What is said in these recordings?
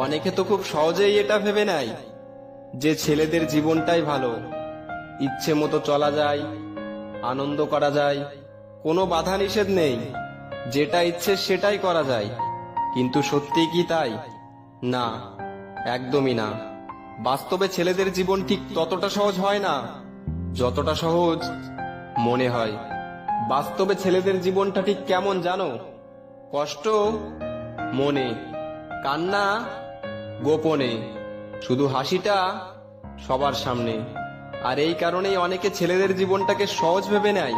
অনেকে তো খুব সহজেই এটা ভেবে নেয় যে ছেলেদের জীবনটাই ভালো, ইচ্ছে মতো চলা যায়, আনন্দ করা যায়, কোনো বাধা নিষেধ নেই, যেটা ইচ্ছে সেটাই করা যায়। কিন্তু সত্যি কি তাই? না, একদমই না। বাস্তবে ছেলেদের জীবন ঠিক ততটা সহজ হয় না যতটা সহজ মনে হয়। বাস্তবে ছেলেদের জীবনটা ঠিক কেমন জানো? কষ্ট মনে, কান্না গোপনে, শুধু হাসিটা সবার সামনে। আর এই কারণেই অনেকে ছেলেদের জীবনটাকে সহজ ভেবে নেয়,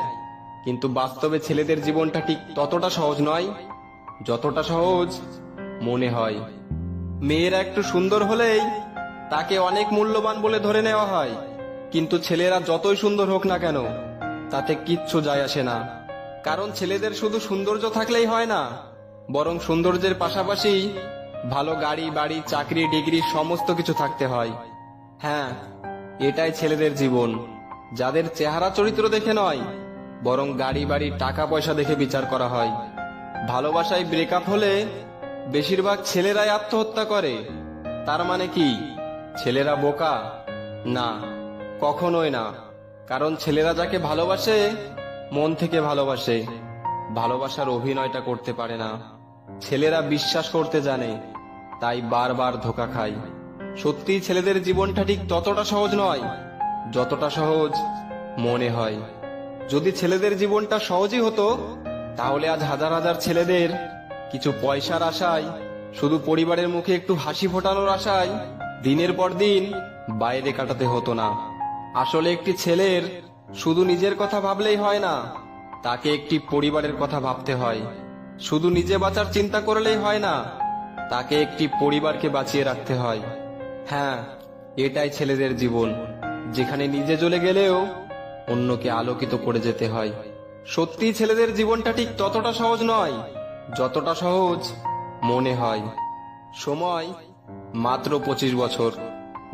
কিন্তু বাস্তবে ছেলেদের জীবনটা ঠিক ততটা সহজ নয় যতটা সহজ মনে হয়। মেয়েরা একটু সুন্দর হলেই তাকে অনেক মূল্যবান বলে ধরে নেওয়া হয়, কিন্তু ছেলেরা যতই সুন্দর হোক না কেন তাতে কিচ্ছু যায় আসে না। কারণ ছেলেদের শুধু সৌন্দর্য থাকলেই হয় না, বরং সৌন্দর্যের পাশাপাশি ভালো গাড়ি বাড়ি চাকরি ডিগ্রি সমস্ত কিছু থাকতে হয়। হ্যাঁ, এটাই ছেলেদের জীবন, যাদের চেহারা চরিত্র দেখে নয়, বরং গাড়ি বাড়ি টাকা পয়সা দেখে বিচার করা হয়। ভালোবাসায় ব্রেকআপ হলে বেশিরভাগ ছেলেরাই আত্মহত্যা করে। তার মানে কি ছেলেরা বোকা? না, কখনোই না। কারণ ছেলেরা যাকে ভালোবাসে মন থেকে ভালোবাসে, ভালোবাসার অভিনয়টা করতে পারে না। ছেলেরা বিশ্বাস করতে জানে, তাই বারবার ধোঁকা খায়। সত্যি ছেলেদের জীবনটা ঠিক ততটা সহজ নয় যতটা সহজ মনে হয়। যদি ছেলেদের জীবনটা সহজই হতো, তাহলে আজ হাজার হাজার ছেলেদের কিছু পয়সার আশায়, শুধু পরিবারের মুখে একটু হাসি ফোটানোর আশায় দিনের পর দিন বাইরে কাটাতে হতো না। আসলে একটি ছেলের শুধু নিজের কথা ভাবলেই হয় না, তাকে একটি পরিবারের কথা ভাবতে হয়। শুধু নিজে বাঁচার চিন্তা করলেই হয় না, তাকে একটি পরিবারকে বাঁচিয়ে রাখতে হয়। হ্যাঁ, এটাই ছেলেদের জীবন, যেখানে নিজে জ্বলে গেলেও অন্যকে আলোকিত করে যেতে হয়। সত্যি ছেলেদের জীবনটা ঠিক ততটা সহজ নয় যতটা সহজ মনে হয়। সময় মাত্র 25 বছর,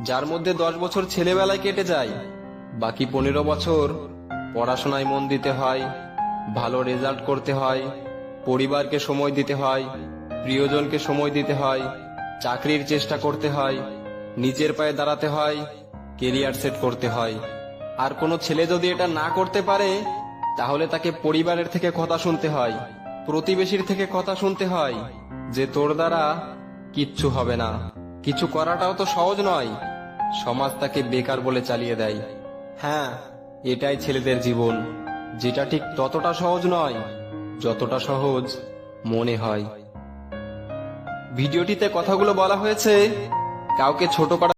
যার মধ্যে 10 বছর ছেলেবেলায় কেটে যায়, বাকি 15 বছর পড়াশোনায় মন দিতে হয়, ভালো রেজাল্ট করতে হয়, পরিবারকে সময় দিতে হয়, প্রিয়জনকে সময় দিতে হয়, চাকরির চেষ্টা করতে হয়, নিজের পায়ে দাঁড়াতে হয়, কেরিয়ার সেট করতে হয়। আর কোনো ছেলে যদি এটা না করতে পারে, তাহলে তাকে পরিবারের থেকে কথা শুনতে হয়, প্রতিবেশীর থেকে কথা শুনতে হয় যে তোর দ্বারা কিচ্ছু হবে না। কিছু করাটাও তো সহজ নয়, সমাজ তাকে বেকার বলে চালিয়ে দেয়। হ্যাঁ, এটাই ছেলেদের জীবন, যেটা ঠিক ততটা সহজ নয় যতটা সহজ মনে হয়। ভিডিওটিতে কথাগুলো বলা হয়েছে কাউকে ছোট করা